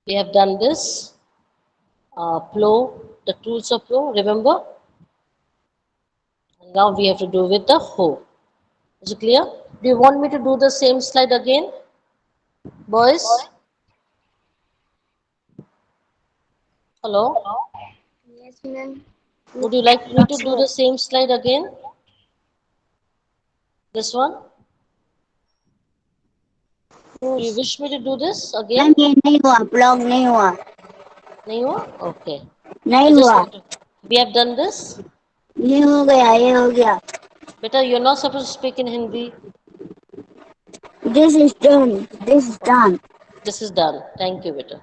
We have done this plow, the tools of plow, remember? And now we have to do with the hoe. Is it clear? Do you want me to do the same slide again, boys? Hello? Yes, ma'am. Would you like me to do the same slide again? This one? Do you Yes. wish me to do this ma'am again? ये नहीं हुआ, blog नहीं हुआ। नहीं हुआ? Okay. I नहीं just हुआ। want to. We have done this. ये हो गया, ये हो गया। Beta, you're not supposed to speak in Hindi. This is done, this is Okay. done। This is done. Thank you, beta.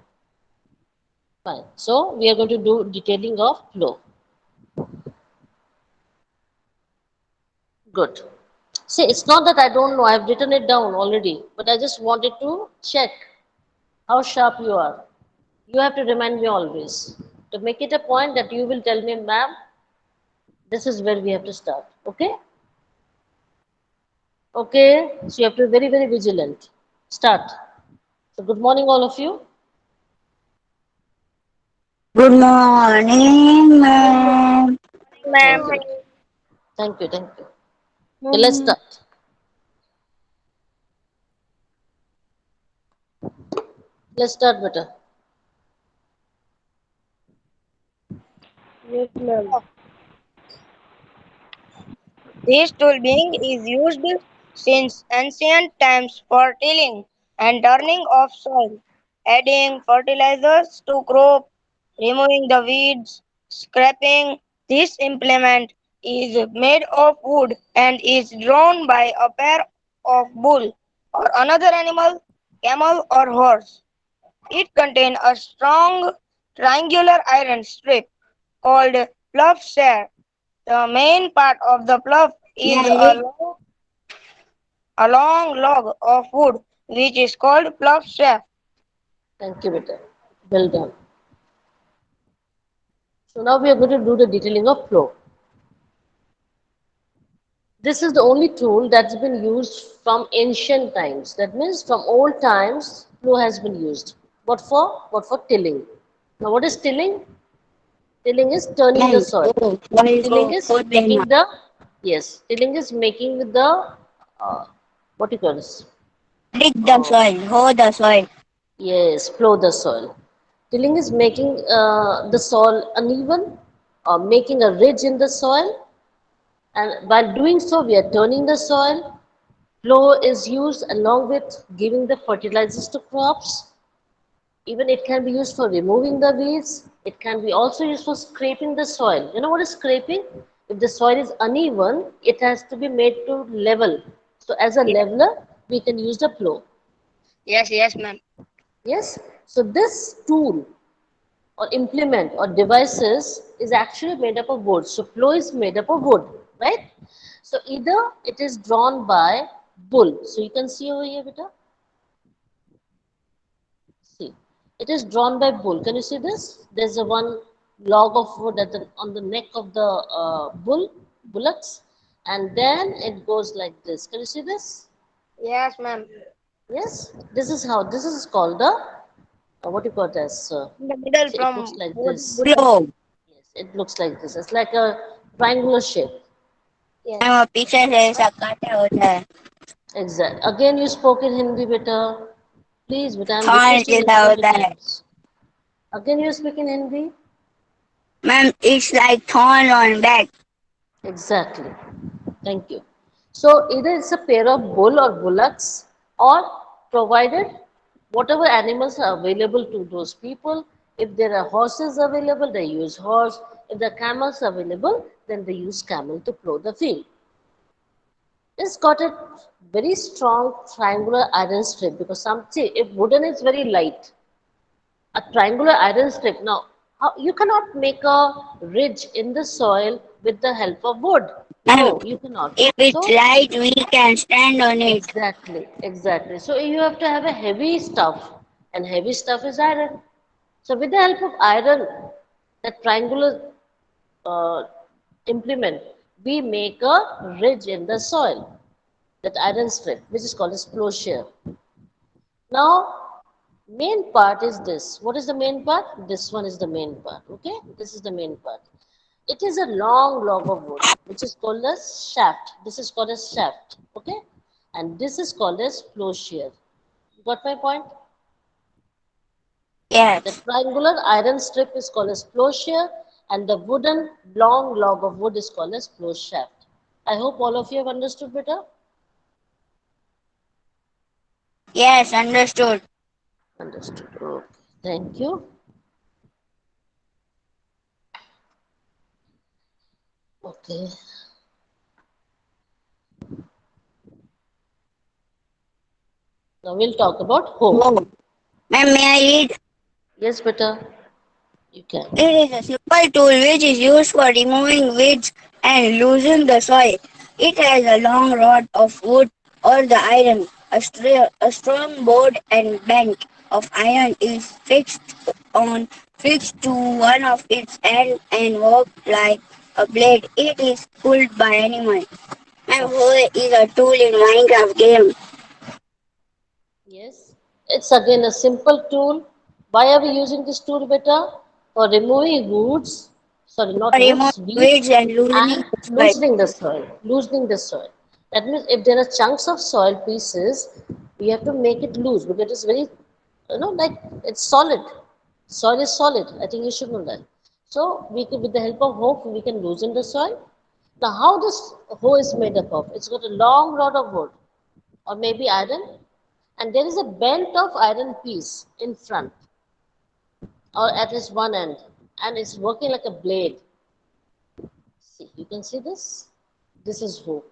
Fine. So we are going to do detailing of flow. Good. See, it's not that I don't know. I've written it down already, but I just wanted to check how sharp you are. You have to remind me always to make it a point that you will tell me, ma'am, this is where we have to start. Okay? Okay. So you have to be very, very vigilant. Start. So good morning, all of you. Good morning ma'am. Very good. Thank you. Thank you. Okay, let's start. Let's start, better. Yes, ma'am. This tool being is used since ancient times for tilling and turning of soil, adding fertilizers to crop, removing the weeds, scraping. This implement is made of wood and is drawn by a pair of bull or another animal, camel or horse. It contains a strong triangular iron strip called plough share. The main part of the plough is a long log of wood which is called plough shaft. Thank you, better. Well done. So now we are going to do the detailing of flow. This is the only tool that's been used from ancient times. That means from old times, plow has been used. What for? What for tilling. Now, what is tilling? Tilling is turning the ma'am soil. वो soil को Tilling is खोद देना। making the yes. Tilling is making with the what you call this? Dig the Uh, soil, hoe the soil. yes, plow the soil. Tilling is making the soil uneven or making a ridge in the soil, and while doing so, we are turning the soil. Plow is used along with giving the fertilizers to crops. Even it can be used for removing the weeds. It can be also used for scraping the soil. You know what is scraping? If the soil is uneven, it has to be made to level. So as a Yes, leveler, we can use the plow. yes, ma'am. Yes. So this tool or implement or devices is actually made up of wood. So plow is made up of wood, right? So either it is drawn by bull. So you can see over here, beta. See, it is drawn by bull. Can you see this? There's a one log of wood on the neck of the bullocks, and then it goes like this. Can you see this? Yes, ma'am. Yes, this is called the what do you call it as? In the middle See, it looks from like both this. bullet. Flow. Yes, it looks like this. It's like a triangular shape. Yes. Ma'am पीछे से ऐसा काटा होता है। Exact. Again, you spoke in Hindi, beta. Please, beta, I'm thorn requesting you जैसा so many होता है। times. Again, you speak in Hindi. Ma'am it's like thorn on back. Exactly. Thank you. So either it's a pair of bull or bullocks, or provided whatever animals are available to those people. If there are horses available, they use horse. If the camels are available, then they use camel to plow the field. It's got a very strong triangular iron strip because some see if wooden is very light, a triangular iron strip. Now, how, you cannot make a ridge in the soil with the help of wood. Ma'am No, you cannot. If it's So, light we can stand on it. exactly, exactly. So, you have to have a heavy stuff, and heavy stuff is iron. So, with the help of iron, that triangular uh, implement, we make a ridge in the soil, that iron strip, which is called as plowshare. Now, Main part is this. What is the main part? This one is the main part. Okay, this is the main part. It is a long log of wood, which is called as shaft. This is called as shaft. Okay, and this is called as plowshare. Got my point? The Yes. triangular iron strip is called as plowshare, and the wooden long log of wood is called as plow shaft. I hope all of you have understood better. Yes, understood. Understood. Okay. Thank you. Okay. Now we'll talk about hoe. Oh. Ma'am, may I read? Yes, better. You can. It is a simple tool which is used for removing weeds and loosening the soil. It has a long rod of wood or the iron. A strong board and bank of iron is fixed to one of its ends and works like a blade. It is pulled by animal. And Okay. hoe is a tool in Minecraft game. Yes. It's again a simple tool. Why are we using this tool better? For removing woods, sorry, For not removing woods, weeds, weeds and loosening and the soil. loosening the soil. Loosening the soil. That means if there are chunks of soil pieces, we have to make it loose because it is very, like it's solid. Soil is solid. I think you should know that. So we could, with the help of hoe, we can loosen the soil. Now, how this hoe is made up of? It's got a long rod of wood or maybe iron, and there is a bent of iron piece in front or at its one end, and it's working like a blade. See, you can see this. This is hoe.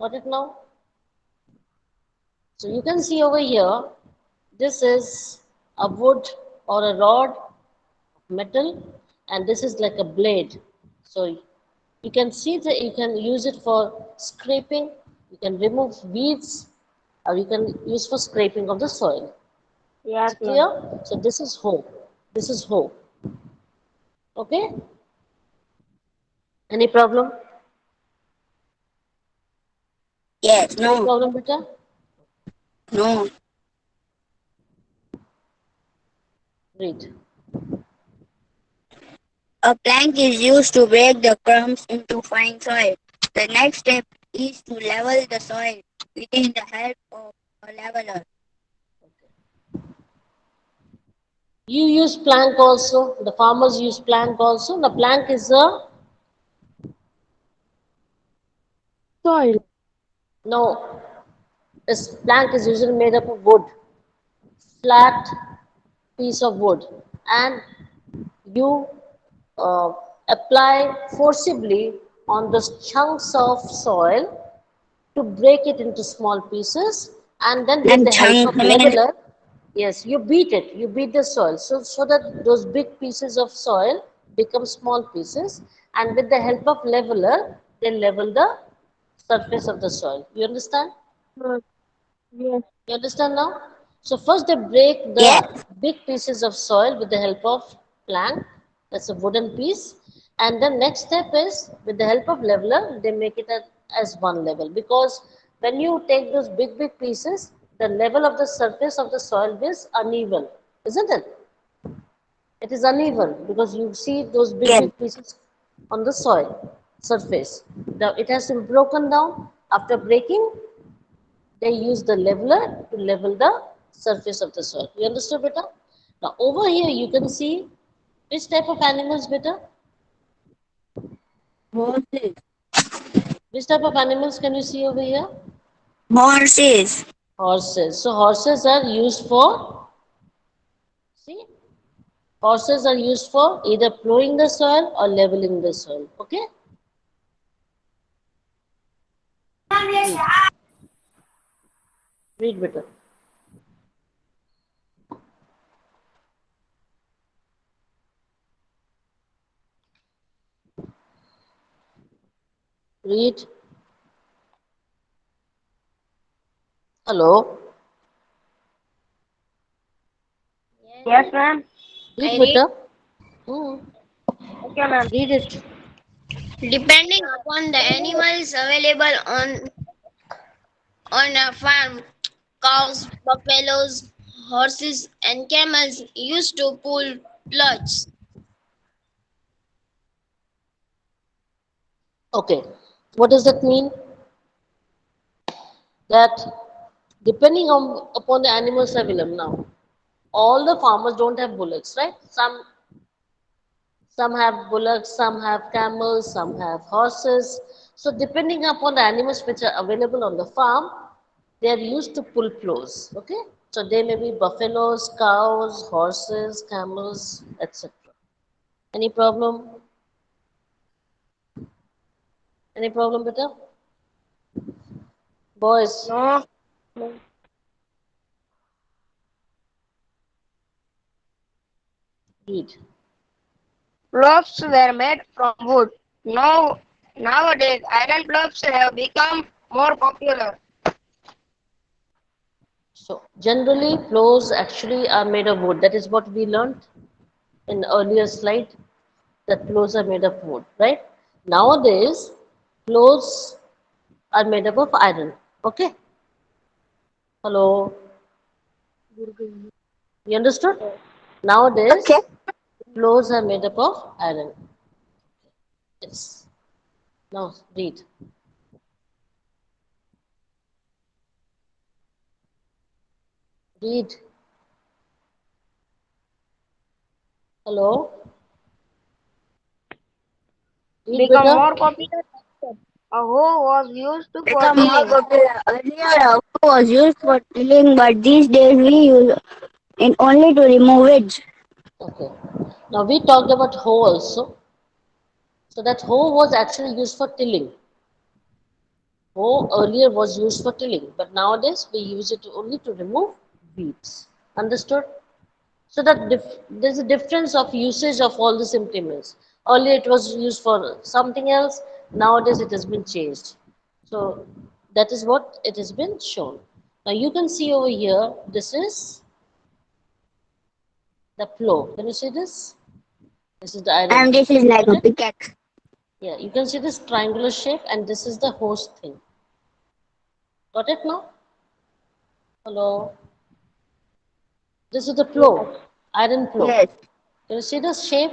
Got it now? So you can see over here, this is a wood or a rod, metal, and this is like a blade. So you can see that you can use it for scraping, you can remove weeds, or you can use for scraping of the soil. Is Yes, it ma'am. clear? So this is hoe. This is hoe. Okay? Any problem? Yes, Any no, problem, beta? no. Read. A plank is used to break the crumbs into fine soil. The next step is to level the soil with the help of a leveler. You use plank also. The farmers use plank also. The plank is a Soil. no. This plank is usually made up of wood, flat piece of wood, and you uh, apply forcibly on those chunks of soil to break it into small pieces, and then with And the help chunk of means leveler, yes, you beat the soil so that those big pieces of soil become small pieces, and with the help of leveler they level the surface of the soil. You understand? Yes. You understand now? So first they break yes, the big pieces of soil with the help of plank, that's a wooden piece. And then next step is with the help of leveler, they make it as one level. Because when you take those big pieces, the level of the surface of the soil is uneven, isn't it? It is uneven because you see those yes. big pieces on the soil surface. Now it has to be broken down. After breaking, they use the leveler to level the surface of the soil. You understood, beta? Now over here you can see which type of animals, beta? Horses. Which type of animals can you see over here? Horses. Horses. So horses are used for, see, horses are used for either plowing the soil or leveling the soil. Okay? Read. Read, beta. Read. Hello. Yes, ma'am. Read, I read. beta. Hmm. Okay, ma'am. Read it. Depending upon the animals available on a farm, Cows, buffaloes, horses, and camels used to pull plods. Okay, what does that mean? That depending on upon the animals available now, all the farmers don't have bullocks, right? Some have bullocks, some have camels, some have horses. So depending upon the animals which are available on the farm, they are used to pull plows. Okay, so they may be buffaloes, cows, horses, camels, etc. Any problem? Any problem, beta? Boys, No, read. plows were made from wood. Now, nowadays, iron plows have become more popular. So generally, plows actually are made of wood. That is what we learned in earlier slide. That plows are made of wood, right? Nowadays, plows are made up of iron. Okay. Hello. You understood? Okay. Nowadays, plows are made up of iron. Yes. Now read. Read. Hello. Read, Become beta. more popular. A hoe was used for Become more tilling. popular. Earlier, a hoe was used for tilling, but these days we use it only to remove weeds. Okay. Now we talked about hoe also. So that hoe was actually used for tilling. Hoe earlier was used for tilling, but nowadays we use it only to remove weeds. Understood? So that there's a difference of usage of all these implements. Earlier it was used for something else. Nowadays it has been changed. So that is what it has been shown. Now you can see over here. This is the plow. Can you see this? This is the iron. And this is like Got a it? pickaxe. Yeah. You can see this triangular shape, and this is the hose thing. Got it now? Hello. This is the plow, iron plow. Yes. Can you see the shape?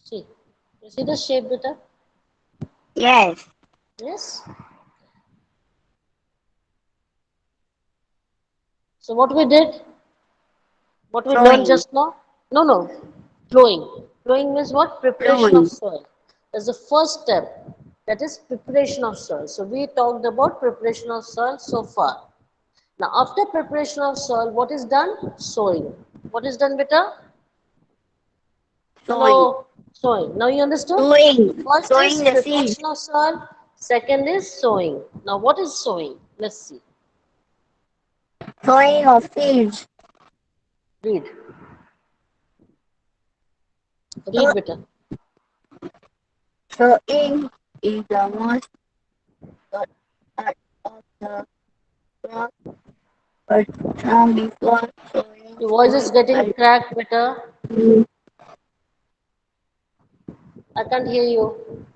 See. You see the shape, beta? Yes. Yes. So what we did, what we learned Sowing. just now? No, no. Plowing. Plowing means what? Preparation of Plowing. soil. That's the first step. That is preparation of soil. So we talked about preparation of soil so far. Now after preparation of soil, what is done? Sowing. What is done, beta? Sowing. Hello. Sowing. Now you understood? Sowing. First is Sowing the seeds. preparation of soil. Second is sowing. Now what is sowing? Let's see. Sowing of seeds. Read. So, Read, beta. sowing is the most part of the crop, but before sowing, Your voice is we getting are cracked, beta. to I can't hear you.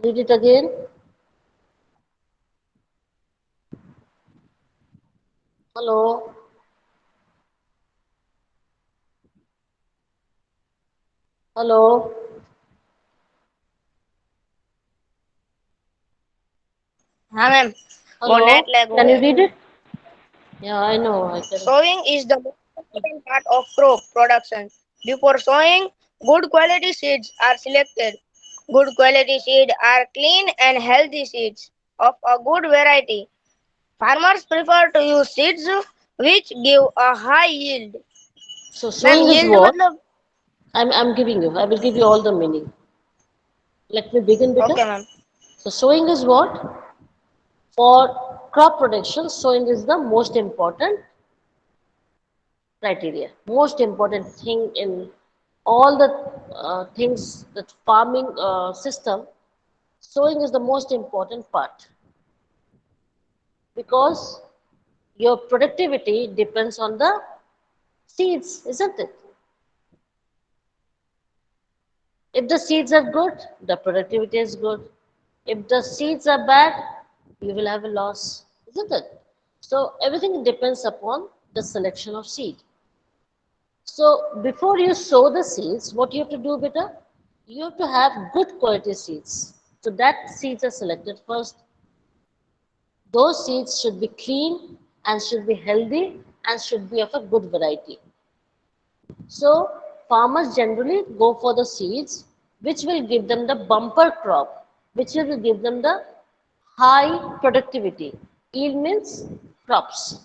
Read it again. Hello. Hello. हाँ ma'am वो net Hello. Lag हो Can you गया read it? Yeah, I know. I can. Sowing is the most important part of crop production. Before sowing, good quality seeds are selected. Good quality seeds are clean and healthy seeds of a good variety. Farmers prefer to use seeds which give a high yield. So ma'am sowing is yield what? मतलब I'm giving you. I will give you all the meaning. Let me begin, beta. Okay ma'am So sowing is what? For crop production, sowing is the most important criteria. Most important thing in all the things that farming system. Sowing is the most important part because your productivity depends on the seeds, isn't it? If the seeds are good, the productivity is good. If the seeds are bad, you will have a loss, isn't it? So everything depends upon the selection of seed. So before you sow the seeds, what you have to do, beta? You have to have good quality seeds. So that seeds are selected first. Those seeds should be clean and should be healthy and should be of a good variety. So farmers generally go for the seeds which will give them the bumper crop, which will give them the high productivity. Yield means crops.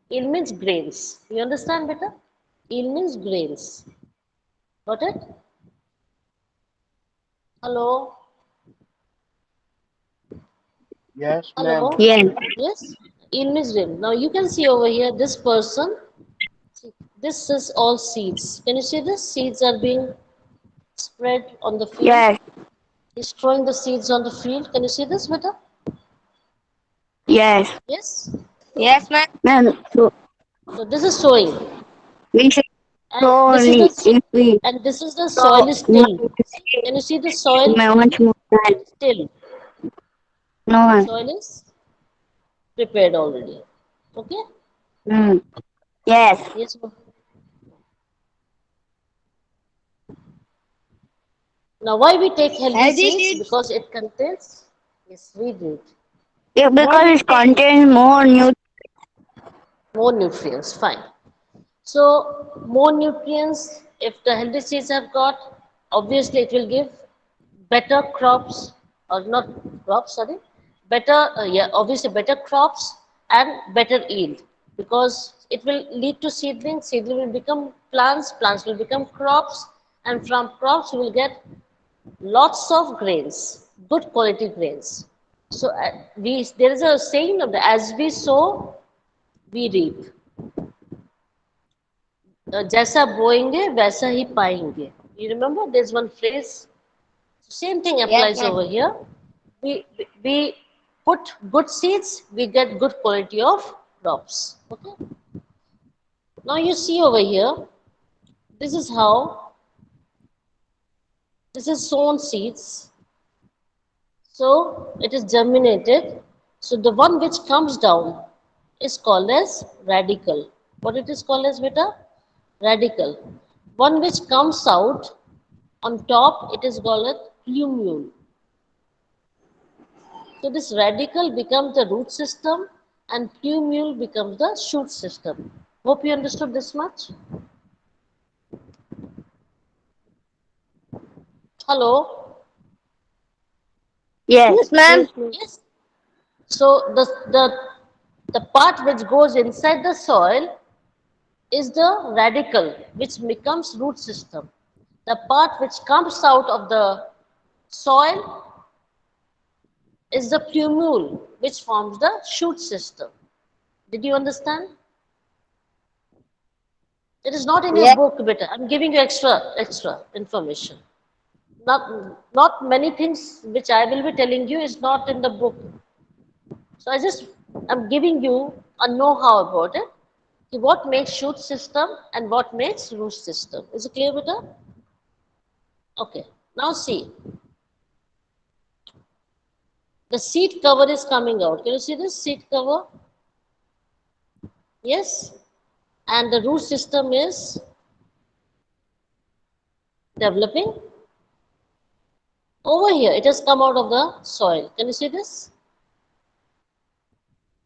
Yield means grains. You understand better? Yield means grains. Got it? Hello? Yes, ma'am. Hello? Yes. Yes? Yield means grain. Now you can see over here this person. See, this is all seeds. Can you see this? Seeds are being spread on the field. Yes. He's throwing the seeds on the field. Can you see this, beta? Yes. Yes? Yes, ma'am. Ma'am, so So this is sowing. we should And sow this is the only if we soil sow is much tilled. Can you see the soil much more than is tilled? no one. Soil is prepared already. Okay? Mm. Yes. Yes. Now why we take healthy Healthy seeds? seeds. Because it contains, yes, we do it. If More because it nutrients. contains more More nutrients. Fine. So more nutrients, if the healthy seeds have got, obviously it will give better crops, or not crops, sorry, better, yeah, obviously better crops and better yield, because it will lead to seedlings, seedling will become plants, plants will become crops, and from crops you will get lots of grains, good quality grains. So there is a saying of the, as we sow, we reap. जैसा बोएंगे वैसा ही पाएंगे. You remember there's one phrase. Same thing Yes, applies ma'am. over here. We put good seeds, we get good quality of crops. Okay. Now you see over here, this is how this is sown seeds. So it is germinated. So the one which comes down is called as radical. What it is called as, beta? Radical. One which comes out on top, it is called a plumule. So this radical becomes the root system and plumule becomes the shoot system. Hope you understood this much. Hello? yes. Yes, ma'am. Yes. So the part which goes inside the soil is the radical, which becomes root system. The part which comes out of the soil is the plumule, which forms the shoot system. Did you understand? It is not in your Yes. book, beta. I'm giving you extra information. Not many things which I will be telling you is not in the book. So I'm giving you a know-how about it. What makes shoot system and what makes root system. Is it clear, beta? Okay. Now see, the seed cover is coming out. Can you see this seed cover? Yes. And the root system is developing. Over here, it has come out of the soil. Can you see this?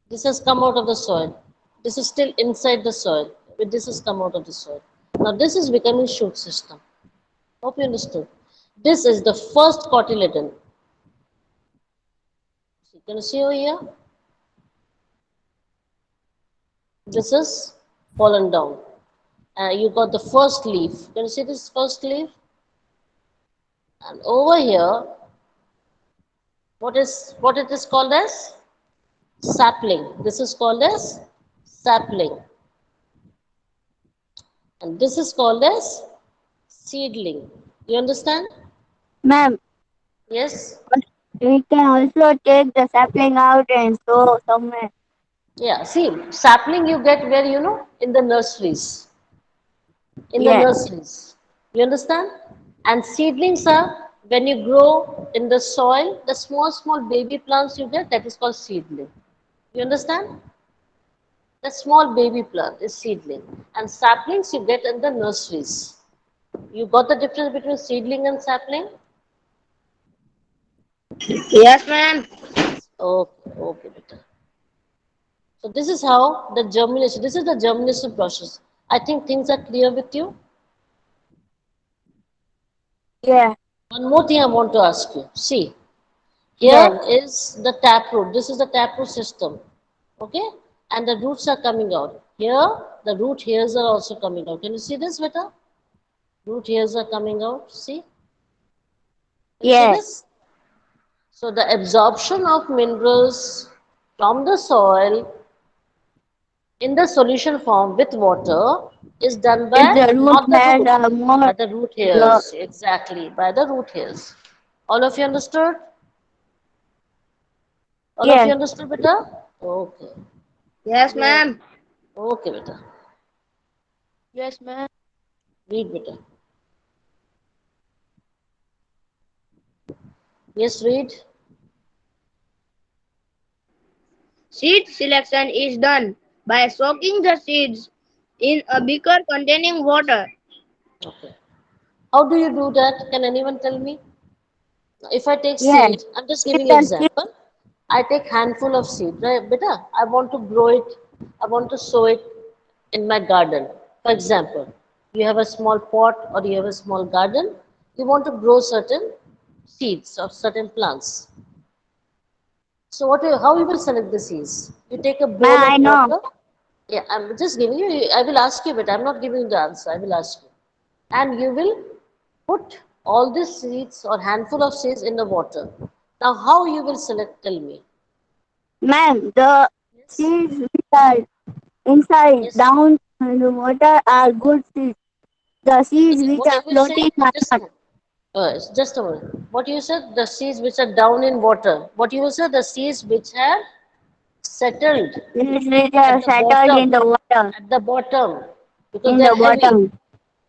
This has come out of the soil. This is still inside the soil, but this has come out of the soil. Now this is becoming shoot system. Hope you understood. This is the first cotyledon. Can you see over here? This is fallen down. You got the first leaf. Can you see this first leaf? And over here, what it is called as? Sapling. This is called as sapling. And this is called as seedling. You understand? Ma'am, Yes? we can also take the sapling out and sow somewhere. Yeah, see, sapling you get where, in the nurseries. In the Yes. nurseries. You understand? And seedlings are when you grow in the soil, the small, small baby plants you get, that is called seedling. You understand? The small baby plant is seedling. And saplings you get in the nurseries. You got the difference between seedling and sapling? Yes, ma'am. Okay, okay, beta. So this is how the germination, this is the germination process. I think things are clear with you. Yeah. One more thing I want to ask you. See, here Yes. is the taproot. This is the taproot system. Okay? And the roots are coming out. Here, the root hairs are also coming out. Can you see this, beta? Root hairs are coming out. See? Can you see Yes. this? So the absorption of minerals from the soil in the solution form with water is done If by the root not the hairs root, are more by the root lo- hairs. Exactly, by the root hairs. All of you understood? All of you yes. understood, beta? Okay. Yes, ma'am. Okay, beta. Yes, ma'am. Read, beta. Yes, read. Seed selection is done by soaking the seeds in a beaker containing water. Okay. How do you do that? Can anyone tell me? If I take Yes. seed, I'm just If giving you the seed, example. I take handful of seed, right? Beta, I want to grow it. I want to sow it in my garden. For example, you have a small pot or you have a small garden. You want to grow certain seeds of certain plants. So how you will select the seeds? You take a bowl ma'am, I of know. water. Yeah, I'm just giving you. I will ask you, but I'm not giving you the answer. I will ask you, and you will put all these seeds or handful of seeds in the water. Now, how you will select? Tell me. Ma'am, the Yes. seeds which are inside Yes. down in the water are good seeds. The seeds Okay. which What are you will say? floating are Just a not. minute. Just a minute. What you said? The seeds which are down in water. What you will say? The seeds which have settled Seeds which at are the settled in bottom. the water. At the bottom, because In they the are heavy. bottom.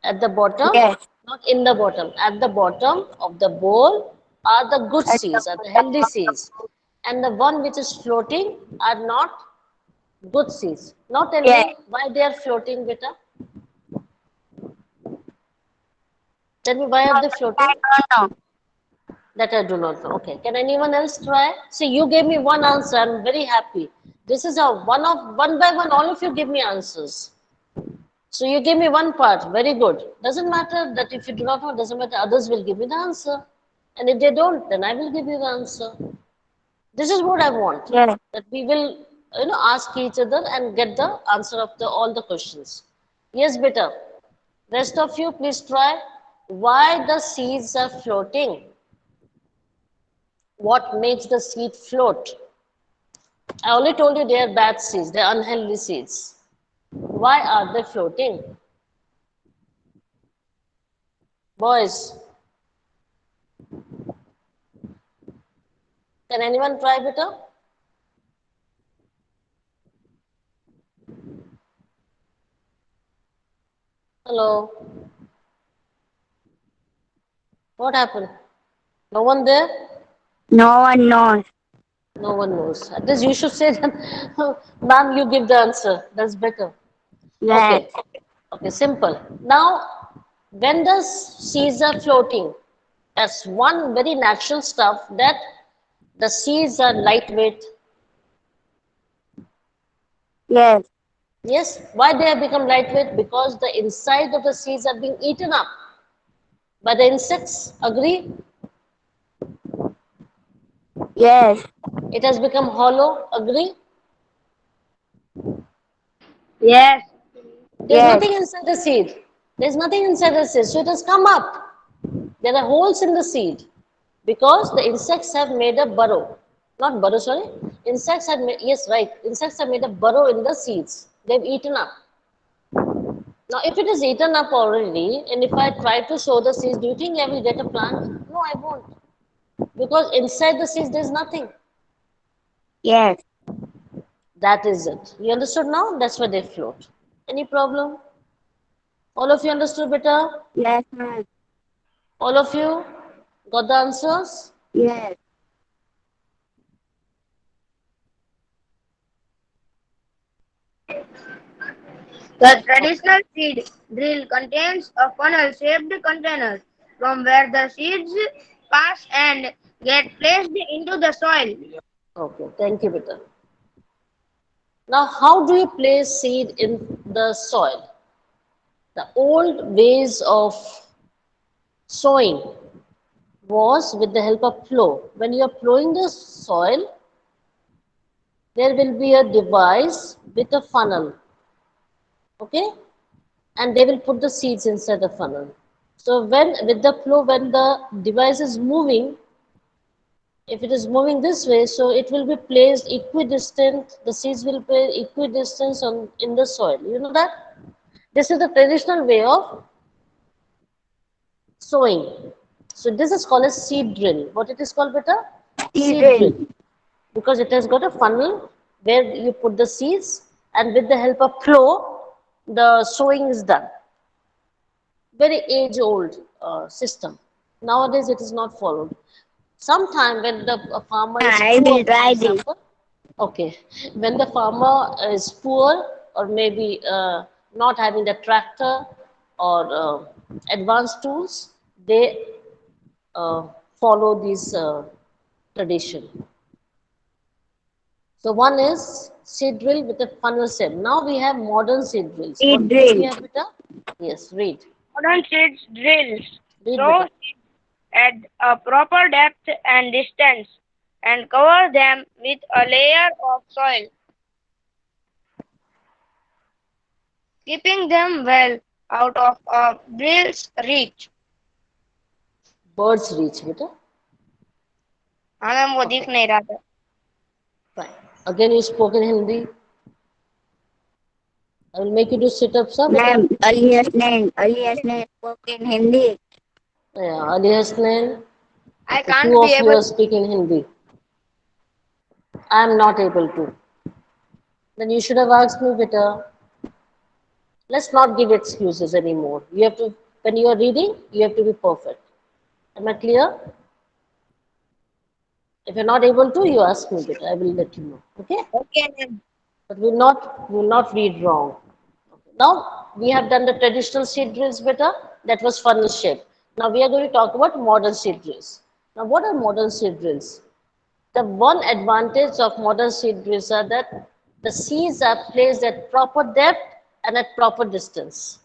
At the bottom, Yes. not in the bottom, at the bottom of the bowl are the good At the seeds, are the bottom healthy of the seeds. And the one which is floating are not good seeds. Now tell yes. me why they are floating, beta. Tell me why are they I floating? don't know. That I do not know. Okay. Can anyone else try? See, you gave me one answer. I'm very happy. This is a one by one, all of you give me answers. So you give me one part, very good. Doesn't matter that if you do not know, doesn't matter, others will give me the answer. And if they don't, then I will give you the answer. This is what I want. Yes. That we will, ask each other and get the answer of all the questions. Yes, beta. Rest of you, please try. Why the seeds are floating? What makes the seed float? I only told you they are bad seeds, they are unhealthy seeds. Why are they floating? Boys, can anyone try better? Hello, what happened? No one there? No one knows. No one knows. At least you should say that, ma'am, you give the answer. That's better. Yes. Okay, okay, simple. Now, when the seeds are floating, that's one very natural stuff that the seeds are lightweight. Yes. Yes, why they have become lightweight? Because the inside of the seeds are being eaten up by the insects. Agree? Yes. It has become hollow. Agree? Yes. There's Yes. nothing inside the seed. There's nothing inside the seed. So it has come up. There are holes in the seed because the insects have made a burrow. Not burrow, sorry. Insects have made, yes, right. Insects have made a burrow in the seeds. They've eaten up. Now, if it is eaten up already, and if I try to sow the seeds, do you think I will get a plant? No, I won't. Because inside the seeds, there's nothing. Yes. That is it. You understood now? That's why they float. Any problem? All of you understood better? Yes, ma'am. All of you got the answers? Yes. The Okay. traditional seed drill contains a funnel-shaped container from where the seeds pass and get placed into the soil. Okay. Thank you, Peter. Now, how do you place seed in the soil? The old ways of sowing was with the help of plow. When you are plowing the soil, there will be a device with a funnel, okay? And they will put the seeds inside the funnel. So when with the plow, when the device is moving, if it is moving this way, so it will be placed equidistant, the seeds will be equidistant on, in the soil. You know that? This is the traditional way of sowing. So this is called a seed drill. What it is called, beta? Seed drill. Children. Because it has got a funnel where you put the seeds and with the help of plow, the sowing is done. Very age-old system. Nowadays, it is not followed. Sometime when the farmer is I poor, will for try this. example, okay, when the farmer is poor or maybe not having the tractor or advanced tools, they uh, follow this tradition. So one is seed drill with a funnel shape. Now we have modern seed drills. Seed What do we drill. have, beta? Yes, read. Modern seed drills Read, sow beta. seeds at a proper depth and distance and cover them with a layer of soil, keeping them well out of a drill's reach. Birds reach, beta. हाँ ma'am वो दिख Okay, नहीं रहा था. fine. Again, you spoke in Hindi. I will make you do sit-ups, huh, beta? Ma'am, earliest name spoke in Hindi. Yeah, Ali Hasnain. I The two can't be of you able. are speaking Hindi. I am not able to. Then you should have asked me, beta. Let's not give excuses anymore. You have to, when you are reading, you have to be perfect. Am I clear? If you're not able to, you ask me, beta. I will let you know. Okay? Okay, ma'am. But we will not read wrong. Now we have done the traditional seed drills better. That was funnel shape. Now we are going to talk about modern seed drills. Now what are modern seed drills? The one advantage of modern seed drills are that the seeds are placed at proper depth and at proper distance.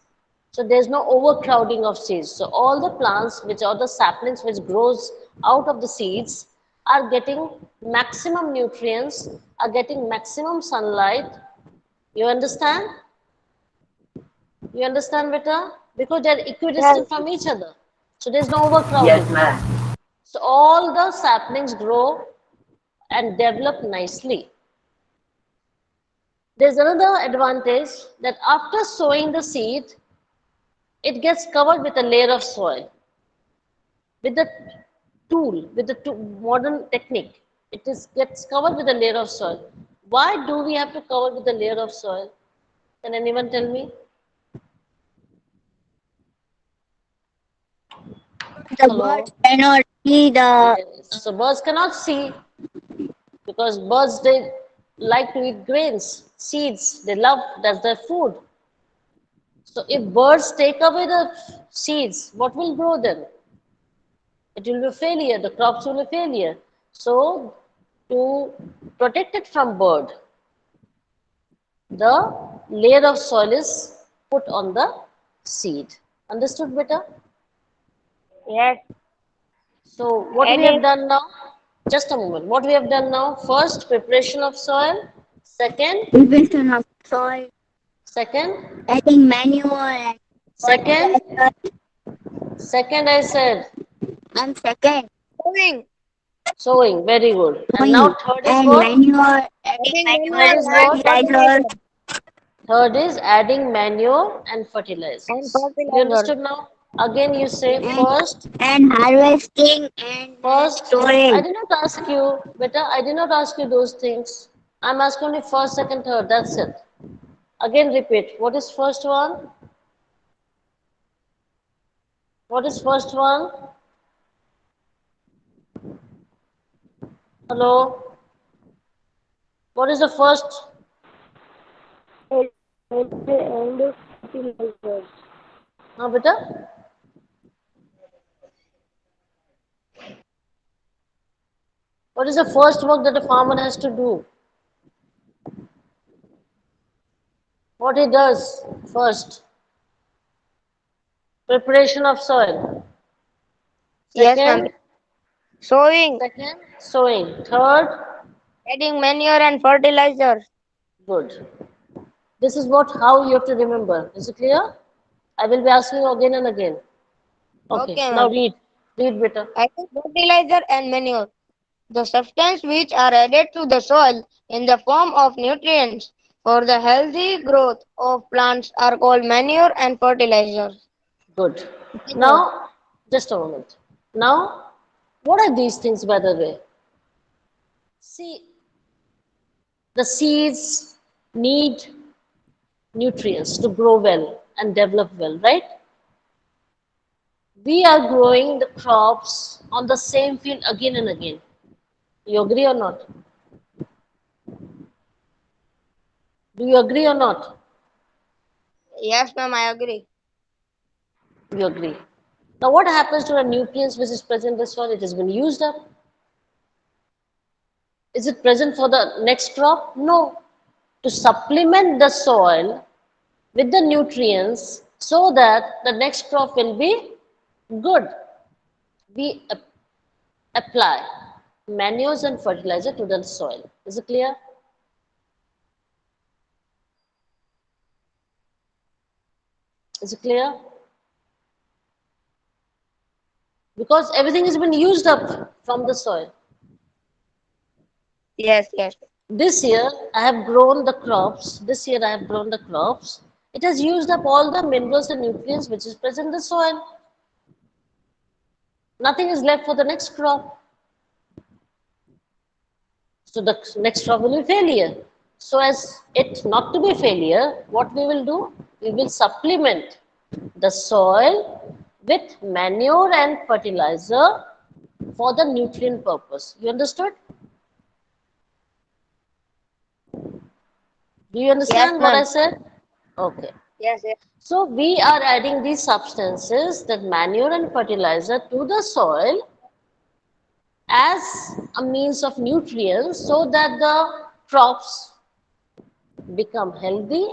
So there's no overcrowding of seeds. So all the plants which are the saplings which grows out of the seeds are getting maximum nutrients, are getting maximum sunlight. You understand? You understand, Vita? Because they're Yes. equidistant from each other. So there's no overcrowding. So all the saplings grow and develop nicely. There's another advantage that after sowing the seed, it gets covered with a layer of soil. With the with the modern technique, gets covered with a layer of soil. Why do we have to cover with a layer of soil? Can anyone tell me? The birds Hello? cannot see the Yes. So birds cannot see because birds they like to eat grains, seeds. They love that's their food. So if birds take away the seeds, what will grow then? It will be failure. The crops will be failure. So to protect it from bird, the layer of soil is put on the seed. Understood, beta? Yes. So what we have Adding done now? Just a moment. What we have done now? First, preparation of soil. Second, preparation of soil, second, adding manure and second, fertilizer, second. I said and second, sowing, sowing. Very good. And now sowing third is and what? manure, adding adding Third manure manure and is and what? fertilizer, fertilizer. Third is adding manure and And fertilizers. You fertilizer. understood now? Again, you say and first, harvesting and first. I storage. did not ask you, beta. I did not ask you those things. I'm asking only first, second, third. That's it. Again, repeat. What is first one? What is first one? Hello? What is the first? And fertilizers. Huh, beta? What is the first work that a farmer has to do? What he does first? Preparation of soil. Yes, ma'am. Second, Sowing, sowing. Third, adding manure and fertilizers. good. This is what how you have to remember. Is it clear? I will be asking you again and again. Okay, Okay, now ma'am. read. Read better. Adding fertilizer and manure. The substance which are added to the soil in the form of nutrients for the healthy growth of plants are called manure and fertilizers. Good. Now, just a moment. Now, what are these things by the way? See, the seeds need nutrients to grow well and develop well, right? We are growing the crops on the same field again and again. You agree or not? Do you agree or not? Yes, ma'am, I agree. You agree. Now, what happens to the nutrients which is present in the soil? It has been used up. Is it present for the next crop? No. To supplement the soil with the nutrients so that the next crop will be good. We apply manures and fertilizer to the soil. Is it clear? Is it clear? Because everything has been used up from the soil. Yes, yes. This year I have grown the crops. This year I have grown the crops. It has used up all the minerals and nutrients which is present in the soil. Nothing is left for the next crop. So the next crop will be failure. So as it not to be failure, what we will do? We will supplement the soil with manure and fertilizer for the nutrient purpose. You understood? Do you Yes, understand what I ma'am. said? Okay. Yes, yes. So we are adding these substances, that manure and fertilizer, to the soil as a means of nutrients so that the crops become healthy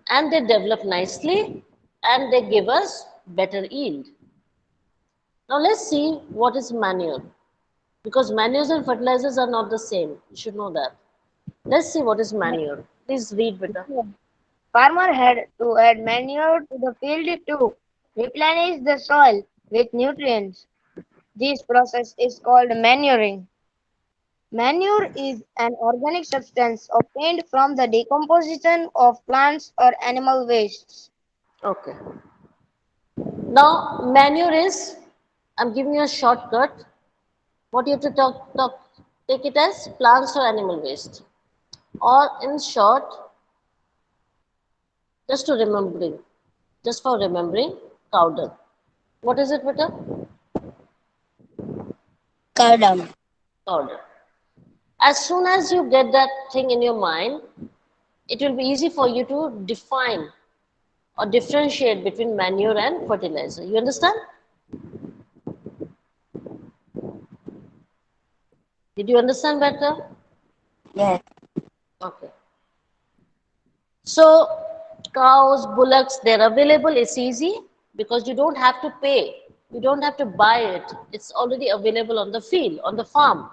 and they develop nicely and they give us better yield. Now let's see what is manure, because manures and fertilizers are not the same. You should know that. Let's see what is manure. Please read better. Farmer had to add manure to the field to replenish the soil with nutrients. This process is called manuring. Manure is an organic substance obtained from the decomposition of plants or animal wastes. Okay. Now manure is, I'm giving you a shortcut. What you have to take it as plants or animal waste. Or in short, just to remembering, just for remembering, cow dung. What is it, beta? Cow dung. Cow dung. As soon as you get that thing in your mind, it will be easy for you to define or differentiate between manure and fertilizer. You understand? Did you understand better? Yes. Okay. So cows, bullocks, they're available. It's easy because you don't have to pay. You don't have to buy it. It's already available on the field, on the farm.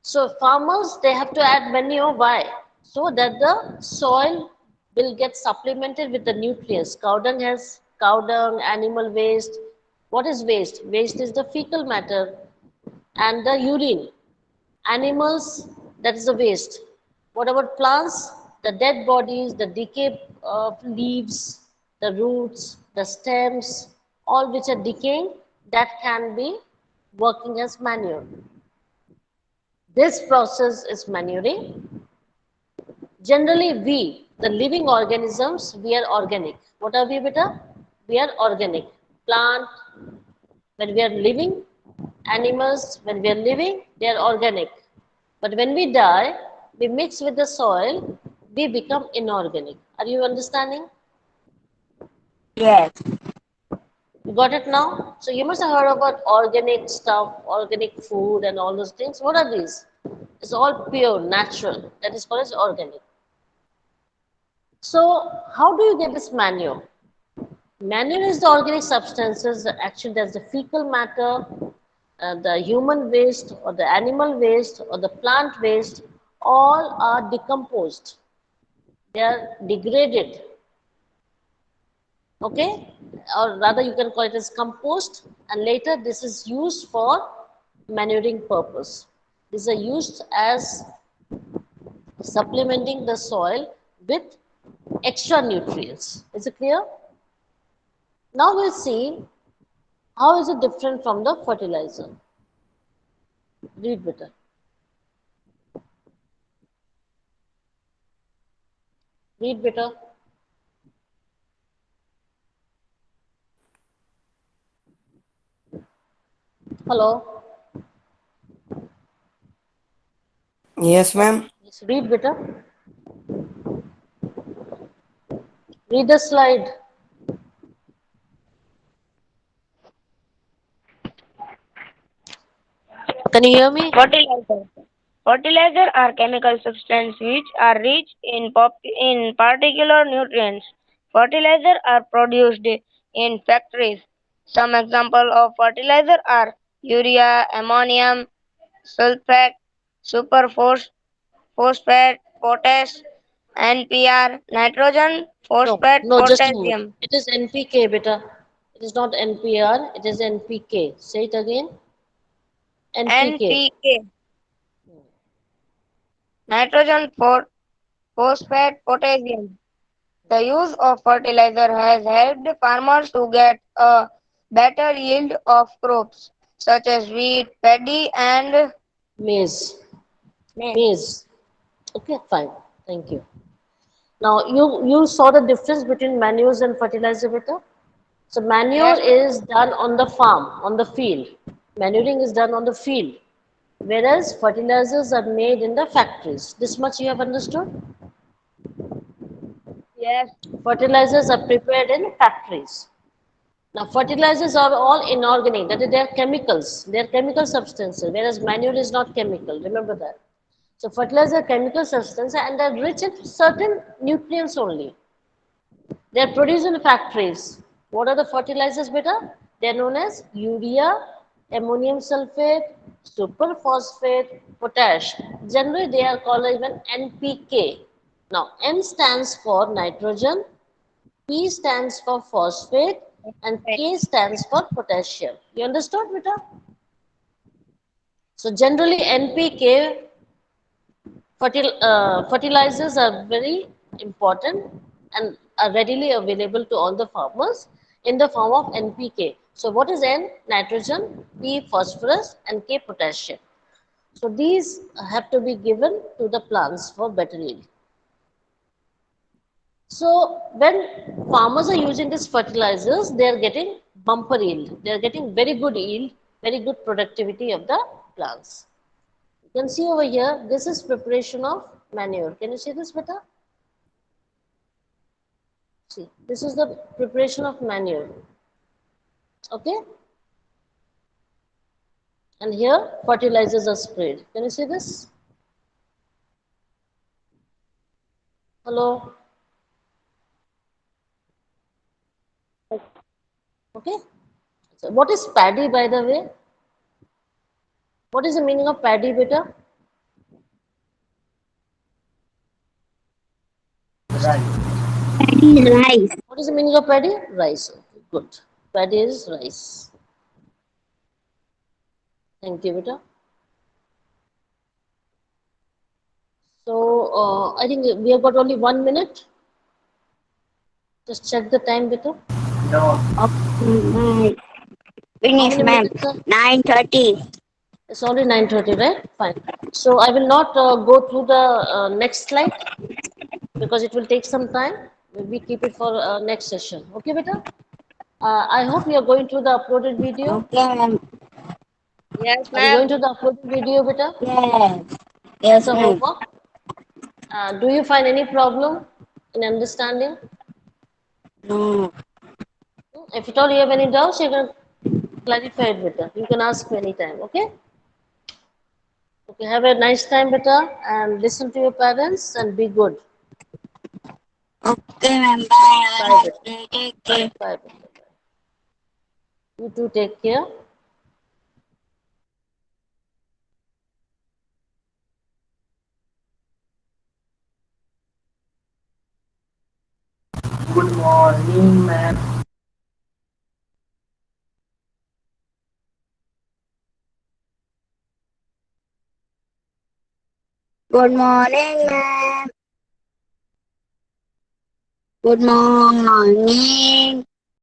So farmers, they have to add manure. Why? So that the soil will get supplemented with the nutrients. Cow dung has cow dung, animal waste. What is waste? Waste is the fecal matter and the urine. Animals, that is the waste. What about plants? The dead bodies, the decay of leaves, the roots, the stems, all which are decaying, that can be working as manure. This process is manuring. Generally, we, the living organisms, we are organic. What are we, beta? we are organic. Plant, when we are living, animals, when we are living, they are organic. But when we die, we mix with the soil, we become inorganic. Are you understanding? Yes. You got it now? So you must have heard about organic stuff, organic food and all those things. What are these? It's all pure, natural. That is called as organic. So how do you get this manure? Manure is the organic substances, actually that's the fecal matter, the human waste or the animal waste or the plant waste, all are decomposed. They are degraded, okay? Or rather you can call it as compost, and later this is used for manuring purpose. These are used as supplementing the soil with extra nutrients. Is it clear? Now we'll see how is it different from the fertilizer. Read better. Read better. Hello. Yes, ma'am. Yes, read better. Read the slide. Can you hear me? Fertilizer. Fertilizer are chemical substances which are rich in particular nutrients. Fertilizer are produced in factories. Some examples of fertilizer are urea, ammonium, sulfate, phosphate, potash, NPR, nitrogen, No, phosphate, no, just a minute. potassium, It is NPK, beta. It is not NPR, it is NPK. Say it again. NPK. NPK, nitrogen, phosphate, potassium. The use of fertilizer has helped farmers to get a better yield of crops such as wheat, paddy, and Maize. maize. Maize. Okay, fine. Thank you. Now, you saw the difference between manures and fertilizer, beta? So, manure Yes, is done on the farm, on the field. Manuring is done on the field. Whereas fertilizers are made in the factories. This much you have understood? yes, Fertilizers are prepared in factories. Now, fertilizers are all inorganic, that is, they are chemicals, they are chemical substances, whereas manure is not chemical. Remember that. So, fertilizer are chemical substances and they are rich in certain nutrients only. They are produced in factories. What are the fertilizers, beta? They are known as urea, ammonium sulfate, superphosphate, potash. Generally, they are called even NPK. Now, N stands for nitrogen, P stands for phosphate, and K stands for potassium. You understood, beta? So, generally, NPK fertilizers are very important and are readily available to all the farmers in the form of NPK. So what is N? Nitrogen, P phosphorus and K potassium. So these have to be given to the plants for better yield. So when farmers are using these fertilizers, they are getting bumper yield. They are getting very good yield, very good productivity of the plants. You can see over here, this is preparation of manure. Can you see this better? See, this is the preparation of manure. Okay? And here, fertilizers are sprayed. Can you see this? Hello? Okay? So, what is paddy, by the way? What is the meaning of paddy, beta? Paddy is rice. What is the meaning of paddy? Rice. Okay, good. Paddy is rice. Thank you, beta. So, I think we have got only 1 minute. Just check the time, beta. Okay. How Finish, many ma'am. minutes are? 9:30. It's only 9:30, right? Fine. So I will not go through the next slide because it will take some time. We keep it for next session. Okay, beta? I hope you are going to the uploaded video. Okay, ma'am. Yes, Are you ma'am. going to the uploaded video, beta? Yes. It's Yes, a ma'am. homework. Do you find any problem in understanding? No. If at all you have any doubts, you can clarify it, beta. You can ask me anytime, okay? Okay, have a nice time, beta, and listen to your parents and be good. Okay, ma'am. Bye. Have a Bye, nice beta. day. Take care. Bye, beta. Bye. You too take care. Good morning, ma'am. Good morning, ma'am. Good morning.